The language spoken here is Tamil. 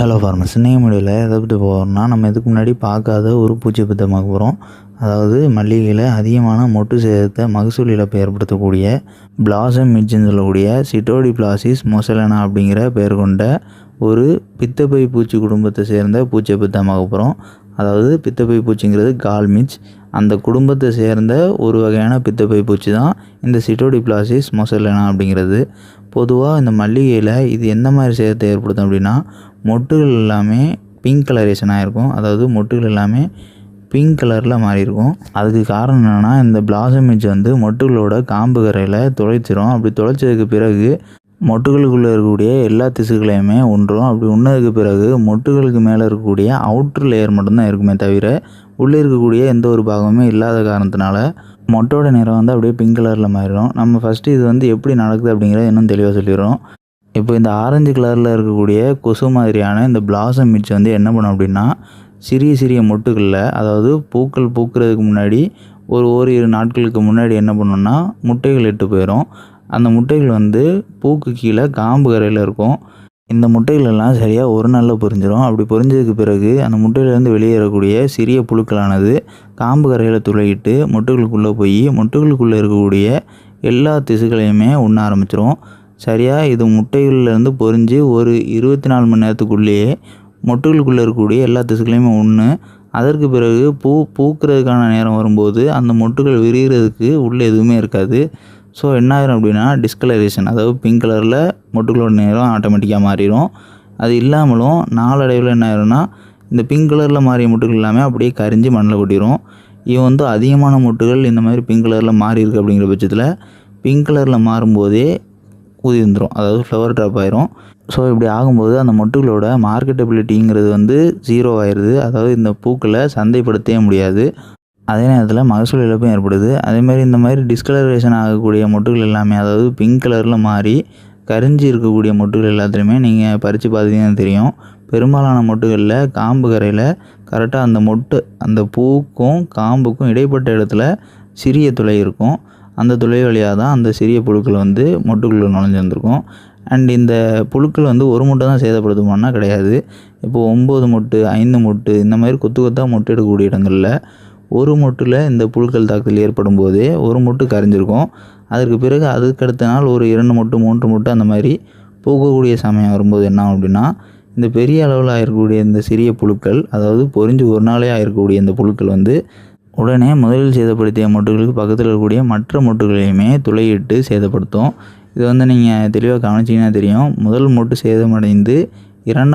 ஹலோ ஃபார்மர்ஸ், இன்றைய வீடியோவில் எதை பற்றி போகிறோம்னா, நம்ம இதுக்கு முன்னாடி பார்க்காத ஒரு பூச்சி பற்றி பார்க்க போகிறோம். அதாவது மல்லிகையில் அதிகமான மொட்டு சேதத்தை மகசூல் இழப்பை ஏற்படுத்தக்கூடிய பிளாசம் மிட்ஜுன்னு சொல்லக்கூடிய சிட்டோடிப்ளாசிஸ் மொசலனா அப்படிங்கிற பெயர் கொண்ட ஒரு பித்தப்பை பூச்சி குடும்பத்தை சேர்ந்த பூச்சியை பற்றி தான் பார்க்க போகிறோம். அதாவது பித்தப்பை பூச்சிங்கிறது கால்மிட்ஜ், அந்த குடும்பத்தை சேர்ந்த ஒரு வகையான பித்தப்பை பூச்சி தான் இந்த சிட்டோடிப்ளாசிஸ் மொசலனா அப்படிங்கிறது. பொதுவாக இந்த மல்லிகையில் இது எந்த மாதிரி சேதத்தை ஏற்படுத்தும் அப்படின்னா, மொட்டுகள் எல்லாமே பிங்க் கலரேஷனாக இருக்கும். அதாவது மொட்டுகள் எல்லாமே பிங்க் கலரில் மாறி இருக்கும். அதுக்கு காரணம் என்னென்னா, இந்த பிளாசம் மிட்ஜ் மொட்டுகளோட காம்பு கரையில் துளைச்சிரும். அப்படி துளைச்சதுக்கு பிறகு மொட்டுகளுக்குள்ளே இருக்கக்கூடிய எல்லா திசுக்களையுமே உண்ணும். அப்படி உண்ணதுக்கு பிறகு மொட்டுகளுக்கு மேலே இருக்கக்கூடிய அவுட்ரு லேயர் மட்டும்தான் இருக்குமே தவிர உள்ளே இருக்கக்கூடிய எந்த ஒரு பாகமுமே இல்லாத காரணத்தினால மொட்டோட நிறம் அப்படியே பிங்க் கலரில் மாறிடும். நம்ம ஃபஸ்ட்டு இது எப்படி நடக்குது அப்படிங்கிறத இன்னும் தெளிவாக சொல்லிடுறோம். இப்போ இந்த ஆரஞ்சு கலரில் இருக்கக்கூடிய கொசு மாதிரியான இந்த பிளாசம் மிட்ஜ் என்ன பண்ணும் அப்படின்னா, சிறிய சிறிய மொட்டுகளில், அதாவது பூக்கள் பூக்கிறதுக்கு முன்னாடி ஓரிரு நாட்களுக்கு முன்னாடி என்ன பண்ணுன்னா, முட்டைகள் இட்டு போயிடும். அந்த முட்டைகள் பூக்கு கீழே காம்பு கரையில் இருக்கும். இந்த முட்டைகள் எல்லாம் சரியாக ஒரு நாளில் பொரிஞ்சிடும். அப்படி பொரிஞ்சதுக்கு பிறகு அந்த முட்டையிலேருந்து வெளியேறக்கூடிய சிறிய புழுக்களானது காம்பு கரையில் துளையிட்டு மொட்டுகளுக்குள்ளே போய் மொட்டுகளுக்குள்ளே இருக்கக்கூடிய எல்லா திசுக்களையுமே உண்ண ஆரம்பிச்சிடும். சரியாக இது முட்டைகள்லேருந்து பொரிஞ்சு ஒரு 24 மணி நேரத்துக்குள்ளேயே மொட்டுகளுக்குள்ளே இருக்கக்கூடிய எல்லா திசுக்களையுமே உண்ணு. அதற்கு பிறகு பூக்கிறதுக்கான நேரம் வரும்போது அந்த மொட்டுகள் விரிகிறதுக்கு உள்ளே எதுவுமே இருக்காது. ஸோ என்ன ஆயிரும் அப்படின்னா, டிஸ்கலரேஷன், அதாவது பிங்க் கலரில் மொட்டுகளோட நேரம் ஆட்டோமேட்டிக்காக மாறிடும். அது இல்லாமலும் நாளடைவில் என்ன ஆயிரும்னா, இந்த பிங்க் கலரில் மாறிய மொட்டுகள் எல்லாமே அப்படியே கரிஞ்சு மண்ணில் கொட்டிடும். இவன் அதிகமான மொட்டுகள் இந்த மாதிரி பிங்க் கலரில் மாறி இருக்குது அப்படிங்கிற பட்சத்தில் பிங்க் கலரில் மாறும்போதே உதிர்ந்துடும், அதாவது ஃப்ளவர் ட்ராப் ஆயிரும். ஸோ இப்படி ஆகும்போது அந்த மொட்டுகளோட மார்க்கெட்டபிலிட்டிங்கிறது 0 ஆயிடுது. அதாவது இந்த பூக்களை சந்தைப்படுத்தவே முடியாது. அதே நேரத்தில் மகசூல் இழப்பும் ஏற்படுது. அதேமாதிரி இந்த மாதிரி டிஸ்கலரேஷன் ஆகக்கூடிய மொட்டுகள் எல்லாமே, அதாவது பிங்க் கலரில் மாறி கரிஞ்சி இருக்கக்கூடிய மொட்டுகள் எல்லாத்துலேயுமே நீங்கள் பறித்து பார்த்தீங்கன்னா தெரியும், பெரும்பாலான மொட்டுகளில் காம்பு கரையில் கரெக்டாக அந்த பூக்கும் காம்புக்கும் இடைப்பட்ட இடத்துல சிறிய துளை இருக்கும். அந்த துளை வழியாக தான் அந்த சிறிய புழுக்கள் மொட்டுக்குள்ளே நுழைஞ்சு வந்திருக்கும். அண்ட் இந்த புழுக்கள் ஒரு மொட்டை தான் சேதப்படுத்துமானா கிடையாது. இப்போது 9 மொட்டு 5 மொட்டு இந்த மாதிரி கொத்தாக மொட்டு எடுக்கக்கூடிய இடங்களில் ஒரு மொட்டில் இந்த புழுக்கள் தாக்குதல் ஏற்படும் போதே ஒரு மொட்டு கரைஞ்சிருக்கும். அதற்கு பிறகு அதுக்கடுத்த நாள் ஒரு 2 மொட்டு 3 மொட்டு அந்த மாதிரி பூக்கக்கூடிய சமயம் வரும்போது என்ன ஆகும் அப்படின்னா, இந்த பெரிய அளவில் ஆயிருக்கக்கூடிய இந்த சிறிய புழுக்கள், அதாவது பொரிஞ்சு ஒரு நாளே ஆயிருக்கக்கூடிய இந்த புழுக்கள் உடனே முதலில் சேதப்படுத்திய மொட்டுகளுக்கு பக்கத்தில் இருக்கக்கூடிய மற்ற மொட்டுகளையுமே துளையிட்டு சேதப்படுத்தும். இது நீங்கள் தெளிவாக கவனிச்சிங்கன்னா தெரியும். முதல் மொட்டு சேதமடைந்து